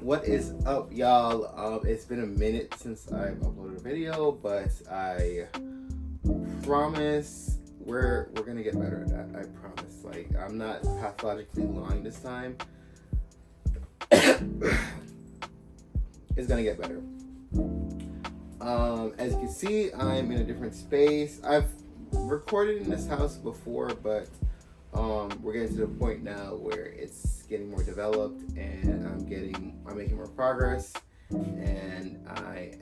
What is up, y'all? It's been a minute since I've uploaded a video, but I promise we're gonna get better at that. I promise. Like, I'm not pathologically lying this time. It's gonna get better. As you can see, I'm in a different space. I've recorded in this house before, but we're getting to the point now where it's getting more developed, and I'm making more progress, and I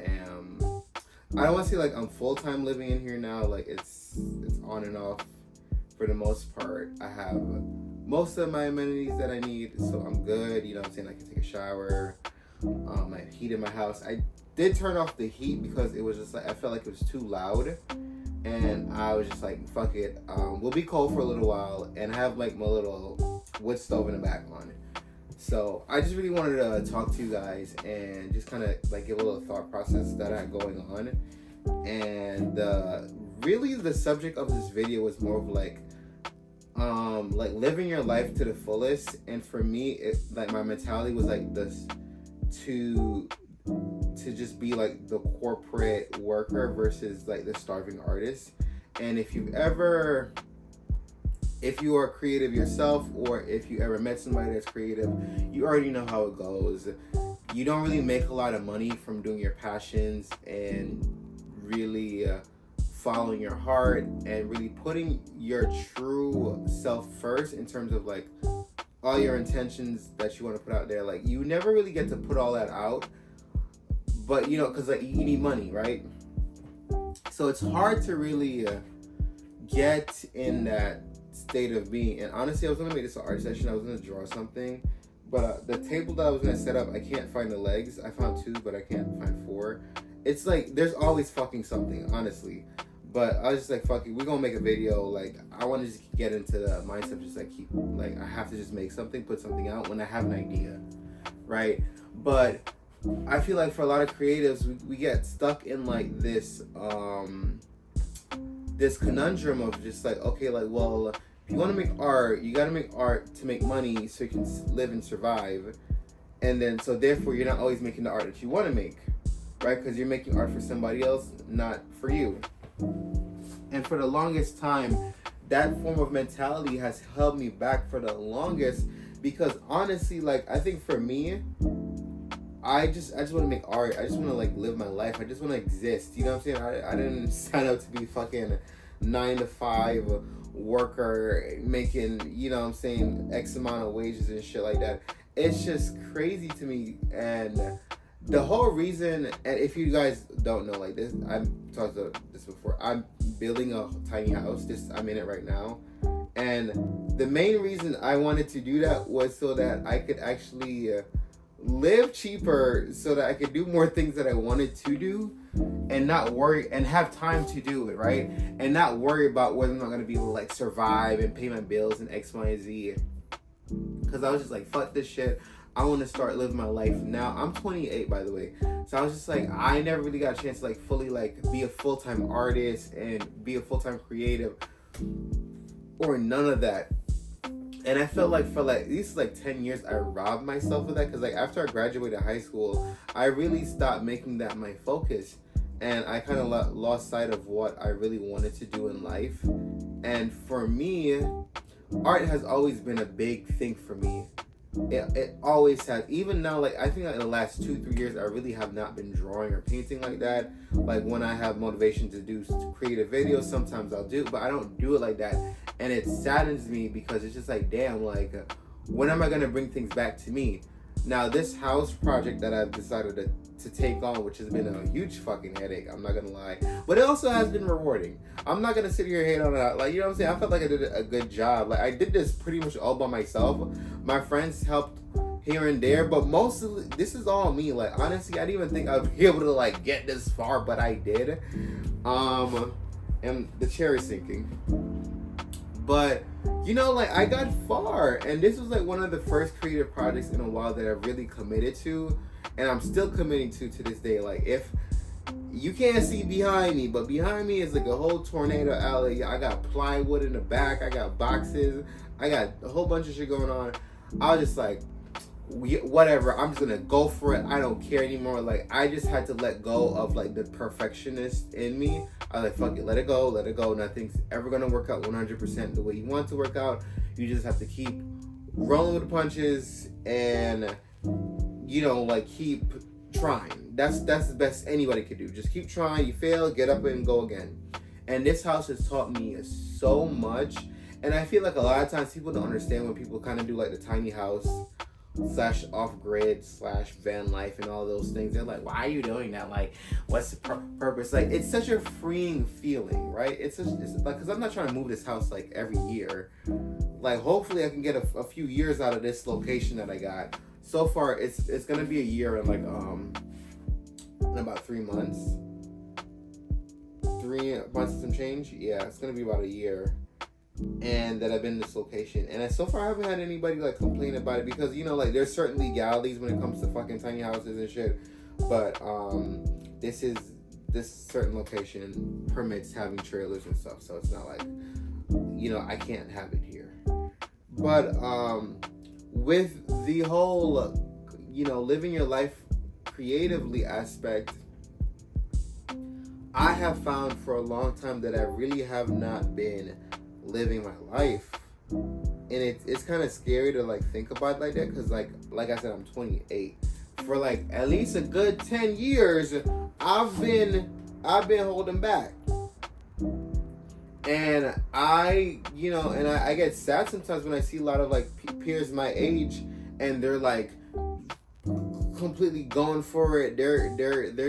don't want to say like I'm full-time living in here now. Like it's on and off for the most part. I have most of my amenities that I need, so I'm good. You know what I'm saying? I can take a shower. I have heat in my house. I did turn off the heat because it was just like I felt like it was too loud, and I was just like, fuck it. We'll be cold for a little while, and I have like my little wood stove in the back on it. So I just really wanted to talk to you guys and just kind of like give a little thought process that I had going on. And really the subject of this video was more of like living your life to the fullest. And for me, it like my mentality was like this to just be like the corporate worker versus like the starving artist. And if you are creative yourself, or if you ever met somebody that's creative, you already know how it goes. You don't really make a lot of money from doing your passions and really following your heart and really putting your true self first in terms of like all your intentions that you want to put out there. Like you never really get to put all that out, but you know, because like you need money, right? So it's hard to really get in that state of being. And honestly, I was gonna make this an art session. I was gonna draw something, but the table that I was gonna set up, I can't find the legs. I found 2, but I can't find 4. It's like there's always fucking something, honestly. But I was just like, fuck it, we're gonna make a video. Like I want to just get into the mindset of just like I have to just make something, put something out when I have an idea, right? But I feel like for a lot of creatives, we get stuck in like this this conundrum of just like, okay, like, well, if you want to make art, you got to make art to make money so you can live and survive. And then, so therefore, you're not always making the art that you want to make, right? Because you're making art for somebody else, not for you. And for the longest time, that form of mentality has held me back for the longest, because honestly, like, I think for me, I just want to make art. I just want to like live my life. I just want to exist. You know what I'm saying? I didn't sign up to be fucking 9-to-5 worker making, you know what I'm saying, X amount of wages and shit like that. It's just crazy to me. And the whole reason, and if you guys don't know, like this, I've talked about this before. I'm building a tiny house. I'm in it right now. And the main reason I wanted to do that was so that I could actually live cheaper, so that I could do more things that I wanted to do and not worry, and have time to do it, right? And not worry about whether I'm not going to be able to like survive and pay my bills and X, Y, and Z. Because I was just like, fuck this shit. I want to start living my life now. I'm 28, by the way. So I was just like, I never really got a chance to like fully like be a full-time artist and be a full-time creative or none of that. And I felt like for like at least like 10 years, I robbed myself of that. Because like after I graduated high school, I really stopped making that my focus. And I kind of lost sight of what I really wanted to do in life. And for me, art has always been a big thing for me. It always has. Even now, like I think like in the last 2-3 years, I really have not been drawing or painting like that. Like when I have motivation to create a video, sometimes I'll do, but I don't do it like that. And it saddens me because it's just like, damn, like when am I gonna bring things back to me? Now this house project that I've decided to take on, which has been a huge fucking headache, I'm not gonna lie, but it also has been rewarding. I'm not gonna sit here and hate on it. Like, you know what I'm saying? I felt like I did a good job. Like I did this pretty much all by myself. My friends helped here and there, but mostly this is all me. Like honestly, I didn't even think I'd be able to like get this far, but I did. And the chair is sinking. But you know, like I got far, and this was like one of the first creative projects in a while that I really committed to, and I'm still committing to this day. Like if you can't see behind me, but behind me is like a whole tornado alley. I got plywood in the back. I got boxes. I got a whole bunch of shit going on. I was just like, whatever, I'm just gonna go for it. I don't care anymore. Like, I just had to let go of like the perfectionist in me. I was like, fuck it, let it go. Nothing's ever gonna work out 100% the way you want to work out. You just have to keep rolling with the punches and, you know, like, keep trying. That's the best anybody could do. Just keep trying. You fail, get up and go again. And this house has taught me so much. And I feel like a lot of times people don't understand when people kind of do like the tiny house / off-grid / van life and all those things. They're like, why are you doing that? Like, what's the purpose? Like, it's such a freeing feeling, right? It's like, because I'm not trying to move this house like every year. Like, hopefully I can get a few years out of this location that I got. So far, it's gonna be a year in like in about 3 months. 3 months and some change. Yeah, it's gonna be about a year. And that I've been in this location, and so far I haven't had anybody like complain about it, because, you know, like, there's certain legalities when it comes to fucking tiny houses and shit, but this certain location permits having trailers and stuff, so it's not like, you know, I can't have it here. But with the whole, you know, living your life creatively aspect, I have found for a long time that I really have not been living my life, and it's kind of scary to like think about it like that, because like I said, I'm 28. For like at least a good 10 years I've been holding back, and I get sad sometimes when I see a lot of like peers my age, and they're like completely going for it. They're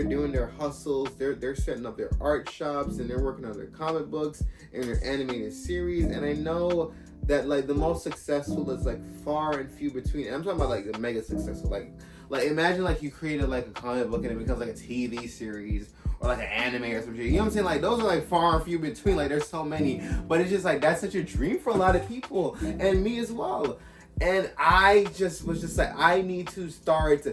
doing their hustles. They're setting up their art shops, and they're working on their comic books and their animated series. And I know that like the most successful is like far and few between. And I'm talking about like the mega successful. Like imagine like you created like a comic book and it becomes like a TV series or like an anime or some shit. You know what I'm saying? Like, those are like far and few between. Like, there's so many, but it's just like that's such a dream for a lot of people, and me as well. And I just was just like, I need to start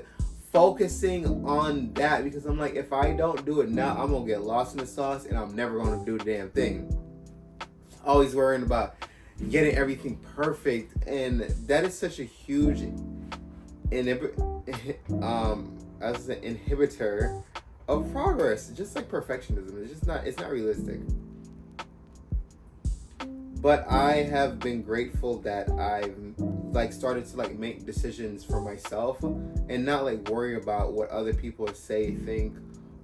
focusing on that, because I'm like, if I don't do it now, I'm gonna get lost in the sauce and I'm never gonna do the damn thing. Always worrying about getting everything perfect, and that is such a huge inhibitor of progress. Just like perfectionism, it's not realistic. But I have been grateful that I've like started to like make decisions for myself and not like worry about what other people say, think,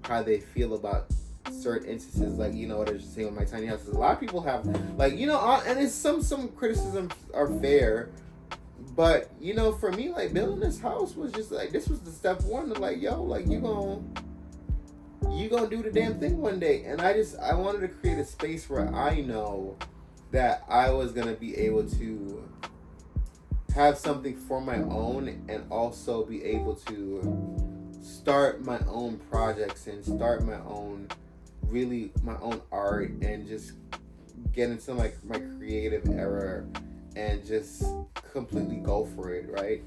how they feel about certain instances. Like, you know what I was just saying with my tiny houses. A lot of people have like, you know, and it's some criticisms are fair, but you know, for me, like, building this house was just like, this was the step one to like, yo, like, you gonna do the damn thing one day. And I wanted to create a space where I know that I was gonna be able to have something for my own, and also be able to start my own projects and start my own art, and just get into like my creative era and just completely go for it, right?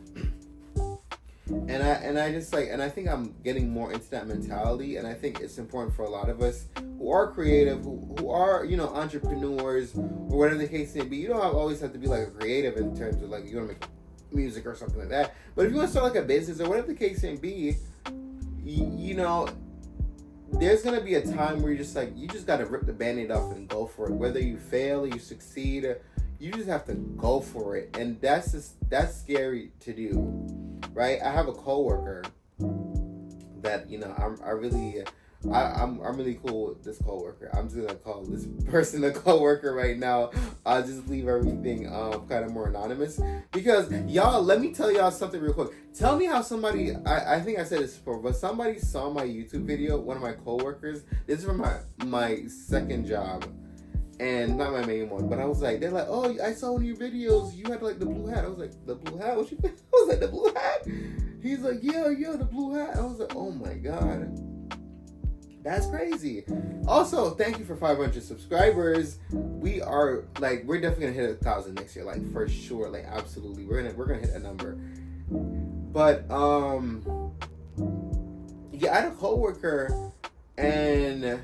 And I just like, and I think I'm getting more into that mentality, and I think it's important for a lot of us who are creative, who are, you know, entrepreneurs, or whatever the case may be. You don't always have to be like a creative in terms of like you want to make music or something like that. But if you want to start like a business or whatever the case may be, you know, there's gonna be a time where you just gotta rip the band-aid off and go for it. Whether you fail or you succeed, you just have to go for it, and that's scary to do. Right, I have a coworker that, you know, I'm really cool with this coworker. I'm just gonna call this person a coworker right now. I'll just leave everything kind of more anonymous, because y'all, let me tell y'all something real quick. Tell me how somebody, I think I said this before, but somebody saw my YouTube video. One of my coworkers. This is from my second job. And not my main one, but I was like, they're like, oh, I saw one of your videos. You had like the blue hat. I was like, the blue hat? What you? I was like, the blue hat? He's like, yeah, the blue hat. I was like, oh my God, that's crazy. Also, thank you for 500 subscribers. We're definitely gonna hit 1,000 next year, like for sure, like absolutely. We're gonna hit that number. But yeah, I had a coworker, and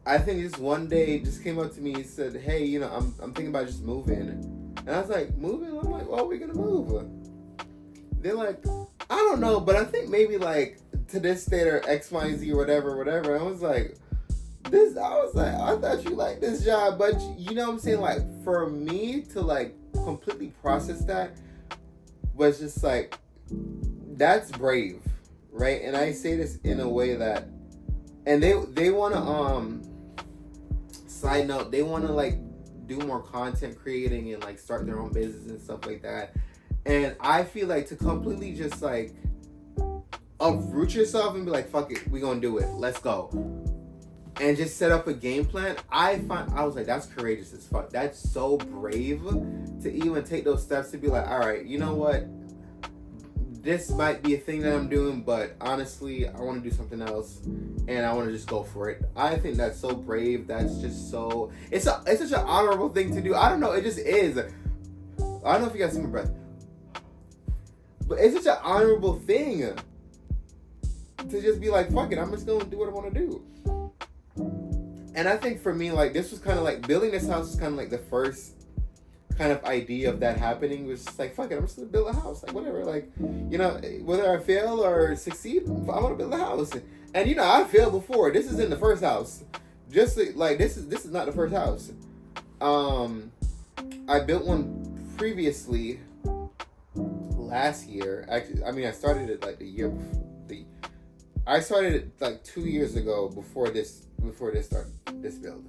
I think just one day just came up to me and said, hey, you know, I'm thinking about just moving. And I was like, moving? I'm like, well, we're going to move. They're like, I don't know, but I think maybe like to this state or X, Y, Z or whatever. And I was like, I thought you liked this job, but you know what I'm saying? Like, for me to like completely process that was just like, that's brave, right? And I say this in a way that, and they want to side note, they want to like do more content creating and like start their own business and stuff like that. And I feel like to completely just like uproot yourself and be like, fuck it, we gonna do it, let's go, and just set up a game plan. I was like, that's courageous as fuck. That's so brave to even take those steps to be like, all right, you know what, this might be a thing that I'm doing, but honestly, I want to do something else, and I want to just go for it. I think that's so brave. That's just so, it's such an honorable thing to do. I don't know, it just is. I don't know if you guys see my breath, but it's such an honorable thing to just be like, fuck it, I'm just gonna do what I want to do. And I think for me, like, this was kind of like, building this house was kind of like the first kind of idea of that happening. Was just like, fuck it, I'm just gonna build a house, like whatever, like, you know, whether I fail or succeed, I'm gonna build a house. And you know, I failed before. This isn't the first house. Just like this is not the first house. I built one previously last year. Actually, I mean, I started it like the year before. I started it like 2 years ago before this build,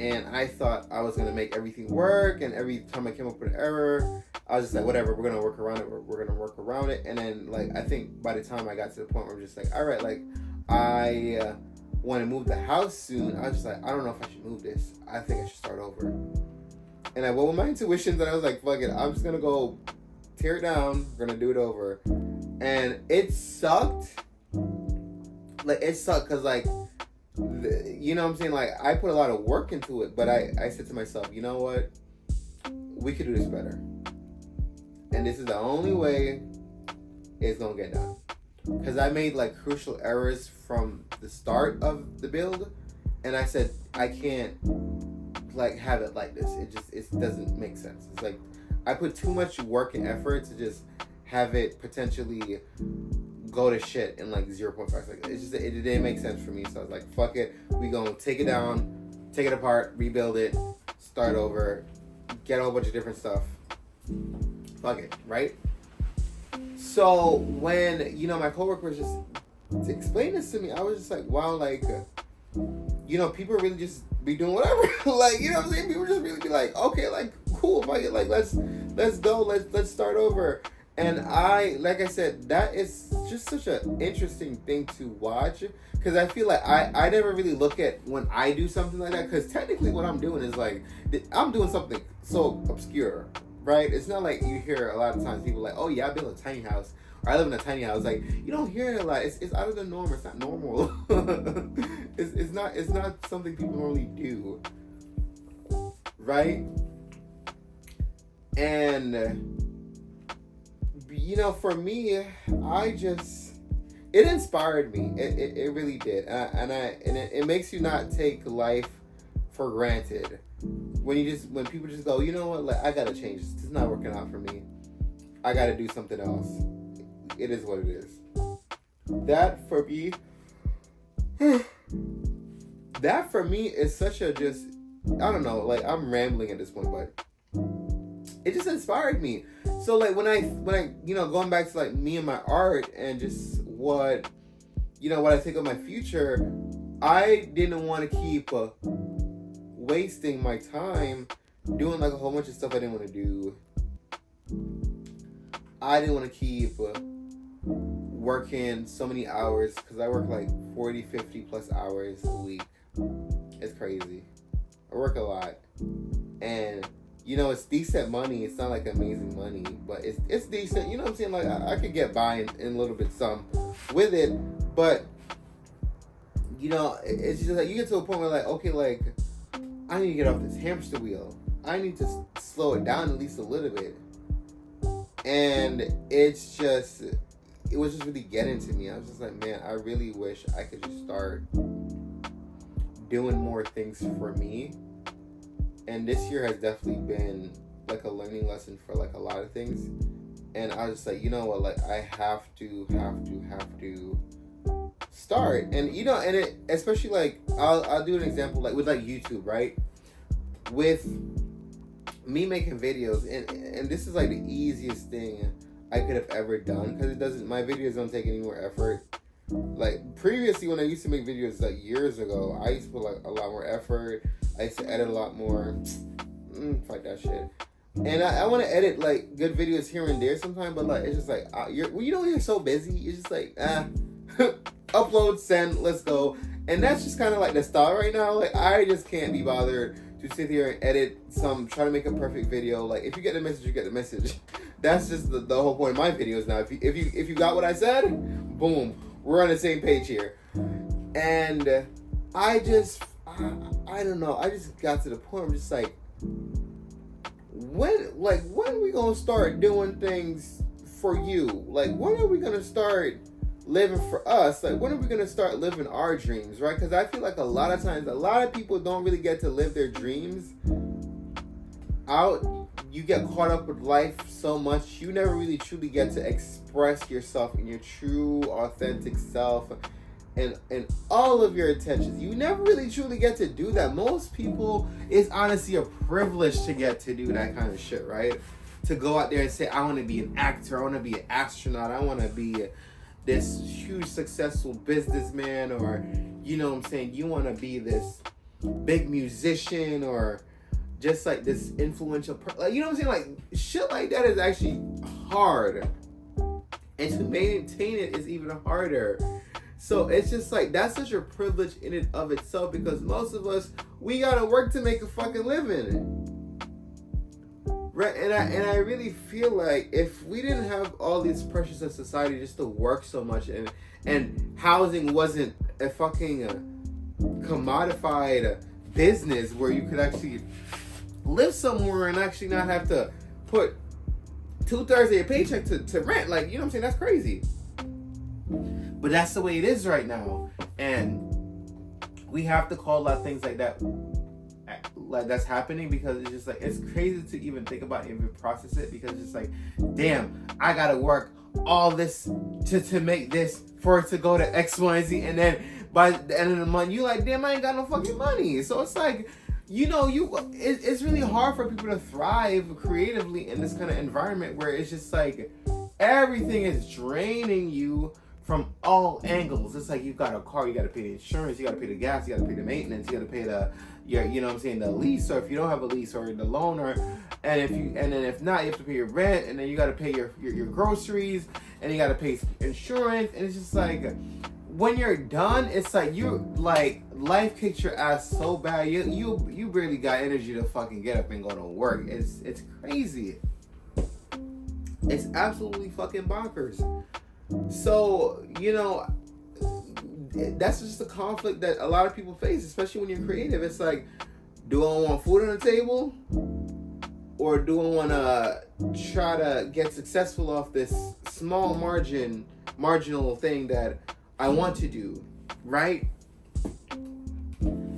and I thought I was gonna make everything work. And every time I came up with an error, I was just like, whatever, we're gonna work around it. We're gonna work around it. And then like, I think by the time I got to the point where I'm just like, all right, like I want to move the house soon. I was just like, I don't know if I should move this. I think I should start over. And I went with my intuition that I was like, fuck it, I'm just gonna go tear it down. We're gonna do it over. And it sucked. Like, it sucked because, like, you know what I'm saying? Like, I put a lot of work into it, but I said to myself, you know what? We could do this better. And this is the only way it's going to get done. Because I made, like, crucial errors from the start of the build. And I said, I can't, like, have it like this. It doesn't make sense. It's like, I put too much work and effort to just have it potentially go to shit in like 0.5 seconds. It didn't make sense for me. So I was like, fuck it, we gonna take it down, take it apart, rebuild it, start over, get a whole bunch of different stuff. Fuck it, right? So when, you know, my coworker was just to explain this to me, I was just like, wow, like, you know, people really just be doing whatever. Like, you know what I'm saying? People just really be like, okay, like, cool, fuck it, like, let's go, let's start over. And like I said, that is just such an interesting thing to watch, because I feel like I never really look at when I do something like that, because technically what I'm doing is like, I'm doing something so obscure, right? It's not like you hear a lot of times people like, oh yeah, I built a tiny house, or I live in a tiny house. Like, you don't hear it a lot. It's out of the norm. It's not normal. it's not something people normally do, right? And you know, for me, it inspired me. It really did. And it makes you not take life for granted. When people just go, you know what, like, I gotta change this. It's not working out for me. I gotta do something else. It is what it is. That for me is such a just, I don't know, like, I'm rambling at this point, but it just inspired me. So like when I you know, going back to like me and my art and just what I think of my future, I didn't want to keep wasting my time doing like a whole bunch of stuff I didn't want to do. I didn't want to keep working so many hours, because I work like 40, 50 plus hours a week. It's crazy. I work a lot. And you know, it's decent money. It's not like amazing money, but it's decent. You know what I'm saying? Like, I could get by in a little bit some with it, but you know, it's just like you get to a point where like, okay, like, I need to get off this hamster wheel. I need to slow it down at least a little bit. And it was just really getting to me. I was just like, man, I really wish I could just start doing more things for me. And this year has definitely been like a learning lesson for like a lot of things. And I was just like, you know what, like, I have to start. And you know, and it, especially like, I'll do an example, like with like YouTube, right? With me making videos, and this is like the easiest thing I could have ever done, because it doesn't, my videos don't take any more effort. Like previously, when I used to make videos like years ago, I used to put like a lot more effort. I used to edit a lot more. Fuck that shit. And I want to edit like good videos here and there sometimes, but like it's just like you're so busy. You're just like upload, send, let's go. And that's just kind of like the style right now. Like I just can't be bothered to sit here and edit try to make a perfect video. Like if you get the message, you get the message. That's just the whole point of my videos now. If you got what I said, boom, we're on the same page here. And I don't know. I just got to the point. I'm just like, when are we gonna start doing things for you? Like when are we gonna start living for us? Like when are we gonna start living our dreams, right? Because I feel like a lot of times, a lot of people don't really get to live their dreams out. You get caught up with life so much, you never really truly get to express yourself in your true, authentic self and all of your intentions. You never really truly get to do that. Most people, it's honestly a privilege to get to do that kind of shit, right? To go out there and say, I want to be an actor, I want to be an astronaut, I want to be this huge successful businessman, or you know what I'm saying, you want to be this big musician, or just like this influential like, you know what I'm saying, like shit like that is actually hard, and to maintain it is even harder. So it's just like, that's such a privilege in and of itself, because most of us, we gotta work to make a fucking living, right? And I really feel like if we didn't have all these pressures of society just to work so much, and housing wasn't a fucking commodified business where you could actually live somewhere and actually not have to put 2/3 of your paycheck to rent, like, you know what I'm saying, that's crazy. But that's the way it is right now, and we have to call out things like that, like that's happening, because it's just like, it's crazy to even think about, even process it, because it's like, damn, I gotta work all this to make this for it to go to X, Y, and Z, and then by the end of the month, you like, damn, I ain't got no fucking money. So it's like, you know, it's really hard for people to thrive creatively in this kind of environment where it's just like everything is draining you from all angles. It's like, you got a car, you got to pay the insurance, you got to pay the gas, you got to pay the maintenance, you got to pay you know what I'm saying, the lease, or if you don't have a lease, or the loan, or and then if not, you have to pay your rent, and then you got to pay your groceries, and you got to pay insurance, and it's just like, when you're done, it's like, you like, life kicks your ass so bad, you barely got energy to fucking get up and go to work. It's crazy. It's absolutely fucking bonkers. So, you know, that's just a conflict that a lot of people face, especially when you're creative. It's like, do I want food on the table, or do I want to try to get successful off this small marginal thing that I want to do, right?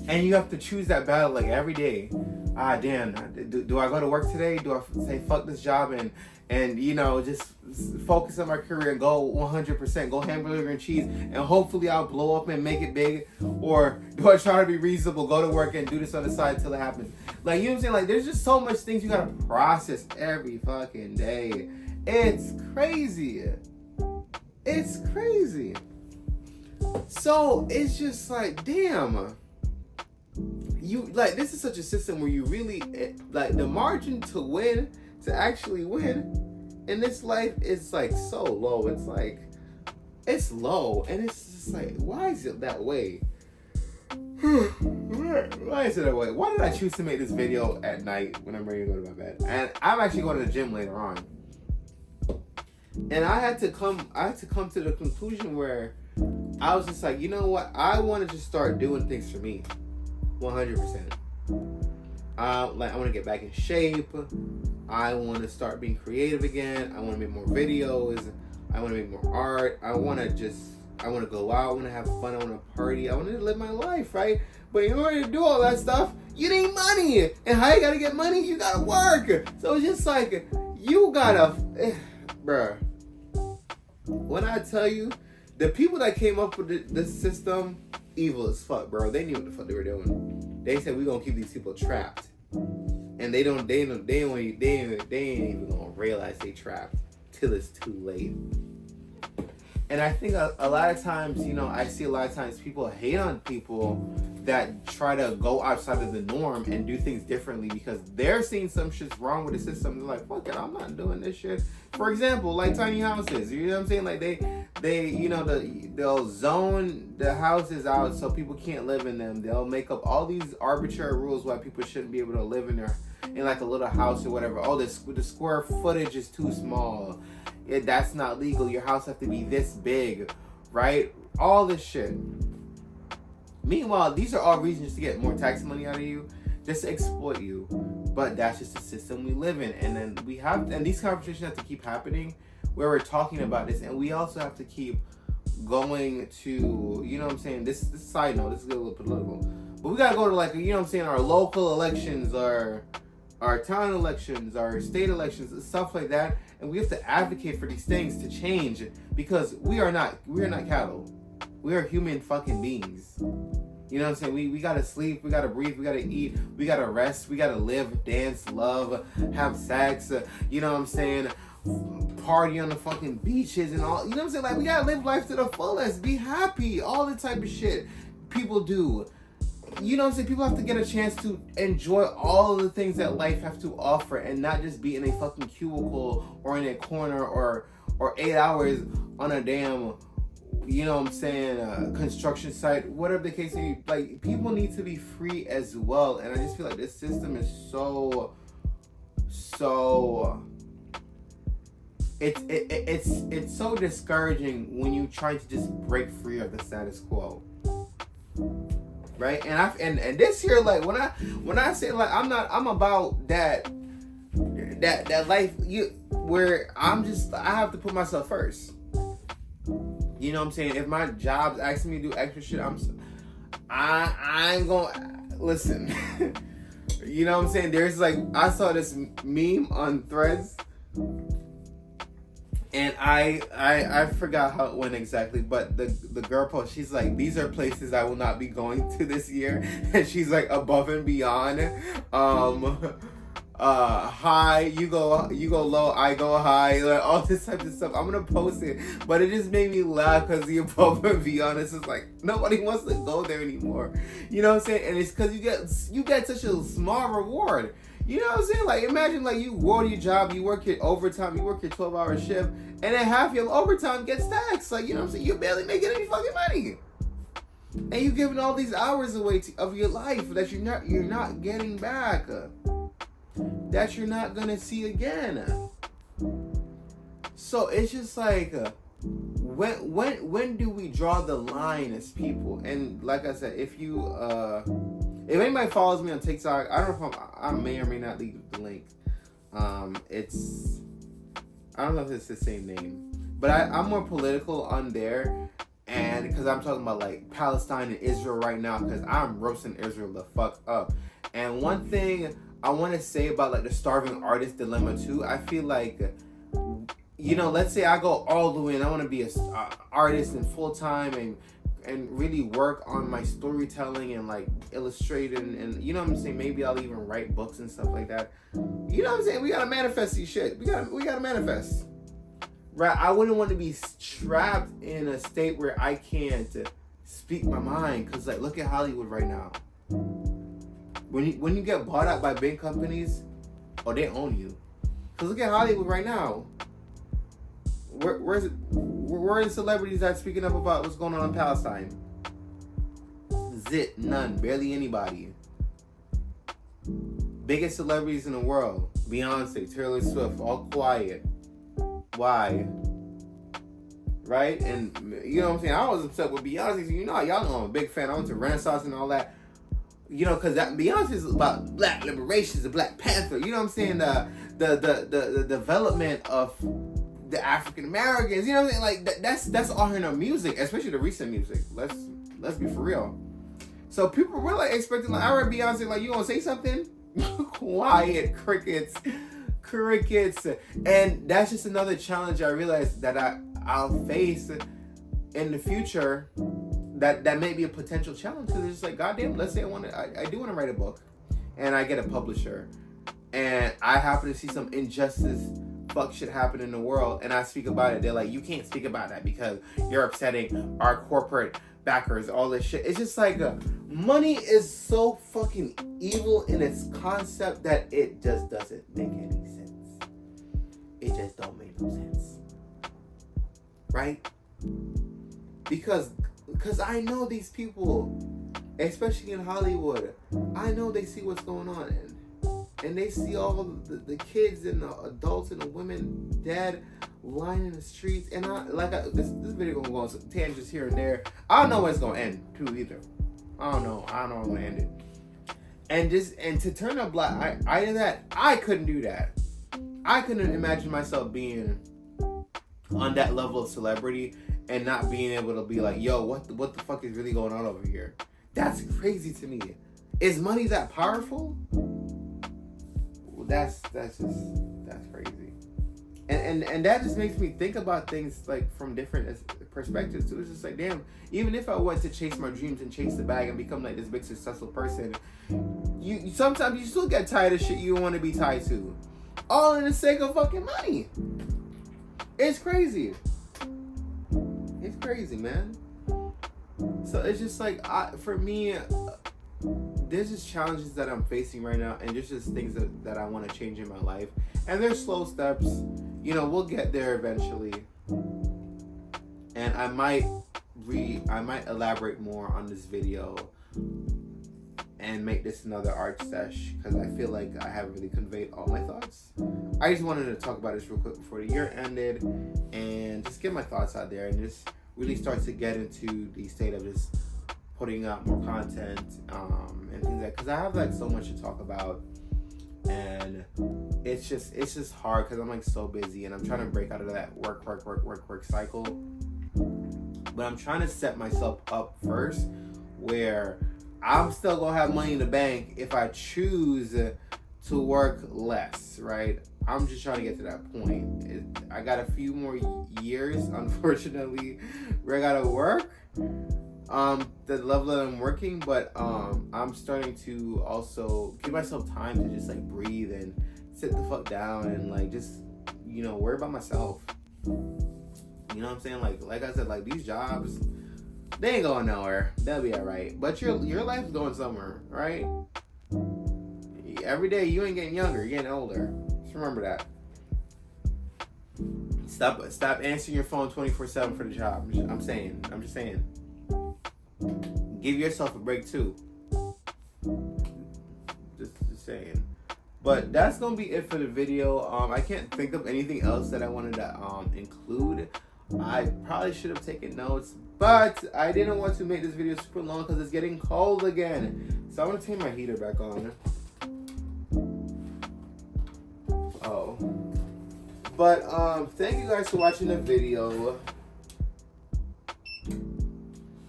And you have to choose that battle like every day. Damn, do I go to work today? Do I say fuck this job and you know, just focus on my career and go 100%, go hamburger and cheese, and hopefully I'll blow up and make it big? Or do I try to be reasonable, go to work and do this on the side till it happens? Like, you know what I'm saying? Like, there's just so much things you gotta process every fucking day. It's crazy. It's crazy. So it's just like, damn. You like, this is such a system where you really, like, the margin to actually win in this life is like so low. It's like, it's low, and it's just like, why is it that way? Why is it that way? Why did I choose to make this video at night when I'm ready to go to my bed? And I'm actually going to the gym later on. And I had to come to the conclusion where I was just like, you know what? I want to just start doing things for me. 100%. Like, I want to get back in shape. I want to start being creative again. I want to make more videos. I want to make more art. I want to go out. I want to have fun. I want to party. I want to live my life, right? But in order to do all that stuff, you need money. And how you got to get money? You got to work. So it's just like, you got to... bruh, when I tell you, the people that came up with this system, evil as fuck, bro. They knew what the fuck they were doing. They said we're gonna keep these people trapped, and they ain't even gonna realize they trapped till it's too late. And I think a lot of times, you know, I see a lot of times people hate on people that try to go outside of the norm and do things differently because they're seeing some shit's wrong with the system. They're like, fuck it, I'm not doing this shit. For example, like tiny houses, you know what I'm saying? Like they you know, they'll zone the houses out so people can't live in them. They'll make up all these arbitrary rules why people shouldn't be able to live in like a little house or whatever. Oh, the square footage is too small. That's not legal. Your house have to be this big, right? All this shit. Meanwhile, these are all reasons to get more tax money out of you, just to exploit you. But that's just the system we live in. And then and these conversations have to keep happening where we're talking about this. And we also have to keep going to, you know what I'm saying? This side note, this is a little political. But we got to go to, like, you know what I'm saying, our local elections, our town elections, our state elections, stuff like that. And we have to advocate for these things to change because we are not cattle. We are human fucking beings. You know what I'm saying? We gotta sleep, we gotta breathe, we gotta eat, we gotta rest, we gotta live, dance, love, have sex, you know what I'm saying? Party on the fucking beaches and all, you know what I'm saying? Like, we gotta live life to the fullest, be happy, all the type of shit people do. You know what I'm saying? People have to get a chance to enjoy all of the things that life have to offer and not just be in a fucking cubicle or in a corner or 8 hours on a damn, you know what I'm saying, construction site, whatever the case may be. Like, people need to be free as well. And I just feel like this system is so it's so discouraging when you try to just break free of the status quo. Right? And this here, like, when I say, like, I'm about that life where I have to put myself first. You know what I'm saying? If my job's asking me to do extra shit, I ain't gonna listen. You know what I'm saying? There's, like, I saw this meme on Threads, and I forgot how it went exactly, but the girl post, she's like, these are places I will not be going to this year, and she's like, above and beyond, high, you go low, I go high, like all this type of stuff. I'm gonna post it, but it just made me laugh because the above and beyond is just like nobody wants to go there anymore. You know what I'm saying? And it's because you get such a small reward. You know what I'm saying? Like, imagine, like, you go to your job, you work your overtime, you work your 12-hour shift, and then half your overtime gets taxed. Like, you know what I'm saying? You're barely making any fucking money. And you're giving all these hours away of your life that you're not getting back. That you're not gonna see again. So it's just like, when do we draw the line as people? And like I said, if anybody follows me on TikTok, I don't know if I may or may not leave the link. I don't know if it's the same name, but I'm more political on there, and because I'm talking about, like, Palestine and Israel right now, because I'm roasting Israel the fuck up. And one thing I want to say about, like, the starving artist dilemma too, I feel like, you know, let's say I go all the way and I want to be an artist and full time and really work on my storytelling and, like, illustrating, and you know what I'm saying, maybe I'll even write books and stuff like that. You know what I'm saying? We gotta manifest these shit. We gotta manifest. Right? I wouldn't want to be trapped in a state where I can't speak my mind, because, like, look at Hollywood right now. When you get bought out by big companies, they own you. Because look at Hollywood right now. Where are the celebrities that are speaking up about what's going on in Palestine? Zit, none, barely anybody. Biggest celebrities in the world, Beyonce, Taylor Swift, all quiet. Why? Right? And you know what I'm saying? I was upset with Beyonce. You know, y'all know I'm a big fan. I went to Renaissance and all that. You know, because Beyonce is about black liberation, the Black Panther. You know what I'm saying? The development of the African Americans. You know what I'm saying? Like, that's all in her music, especially the recent music. Let's be for real. So people were, like, expecting, like, I read Beyonce, like, you gonna say something? Quiet, crickets. crickets. And that's just another challenge I realized that I'll face in the future. That may be a potential challenge, because it's just like, goddamn, let's say I do want to write a book, and I get a publisher, and I happen to see some injustice, fuck shit happen in the world, and I speak about it. They're like, you can't speak about that because you're upsetting our corporate backers, all this shit. It's just like, money is so fucking evil in its concept that it just doesn't make any sense. It just don't make no sense, right? Because I know these people, especially in Hollywood, I know they see what's going on, and they see all the kids and the adults and the women dead lying in the streets. And this video gonna go on some tangents here and there. I don't know when it's gonna end too either. I don't know how I'm gonna end it. And to turn a black eye to that, I couldn't do that. I couldn't imagine myself being on that level of celebrity and not being able to be like, yo, what the fuck is really going on over here? That's crazy to me. Is money that powerful? Well, that's crazy. And that just makes me think about things like from different perspectives too. It's just like, damn, even if I want to chase my dreams and chase the bag and become like this big successful person, you sometimes you still get tired of shit you want to be tied to, all in the sake of fucking money. It's crazy. It's crazy, man. So it's just like, for me, there's just challenges that I'm facing right now, and there's just things that I want to change in my life. And there's slow steps. You know, we'll get there eventually. And I might elaborate more on this video and make this another art sesh, because I feel like I haven't really conveyed all my thoughts. I just wanted to talk about this real quick before the year ended and just get my thoughts out there and just really start to get into the state of just putting out more content and things like, because I have like so much to talk about, and it's just hard because I'm like so busy and I'm trying to break out of that work cycle. But I'm trying to set myself up first where I'm still gonna have money in the bank if I choose to work less, right? I'm just trying to get to that point. I got a few more years, unfortunately, where I gotta work the level that I'm working, but I'm starting to also give myself time to just like breathe and sit the fuck down and like just, you know, worry about myself. You know what I'm saying? Like I said, like these jobs, they ain't going nowhere. They'll be alright. But your life's going somewhere, right? Every day you ain't getting younger, you're getting older. Just remember that. Stop answering your phone 24/7 for the job. I'm just saying. Give yourself a break too. Just saying. But that's gonna be it for the video. I can't think of anything else that I wanted to include. I probably should have taken notes, but I didn't want to make this video super long because it's getting cold again. So I'm gonna turn my heater back on. Oh. But thank you guys for watching the video.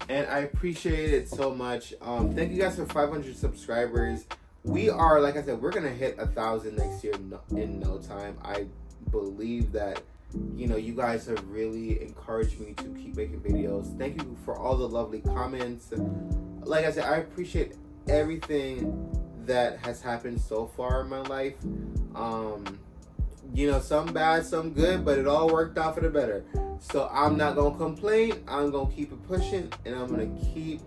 And I appreciate it so much. Thank you guys for 500 subscribers. We are, like I said, we're gonna hit 1,000 next year in no time. I believe that, you know, you guys have really encouraged me to keep making videos. Thank you for all the lovely comments. Like I said, I appreciate everything that has happened so far in my life. You know, some bad, some good, but it all worked out for the better. So I'm not gonna complain. I'm gonna keep it pushing, and I'm gonna keep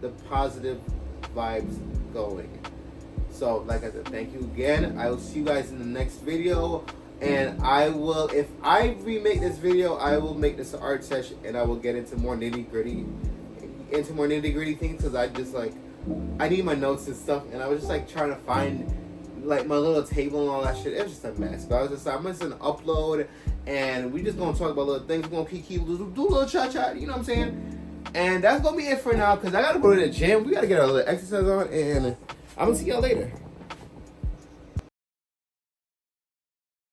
the positive vibes going. So, like I said, thank you again. I will see you guys in the next video. And I will, if I remake this video, I will make this an art session, and I will get into more nitty gritty things, because I just like, I need my notes and stuff, and I was just like trying to find like my little table and all that shit. It was just a mess. But I was just like, I'm just gonna upload, and we just gonna talk about little things. We're gonna do a little chat, you know what I'm saying? And that's gonna be it for now, because I gotta go to the gym. We gotta get a little exercise on, and I'm gonna see y'all later.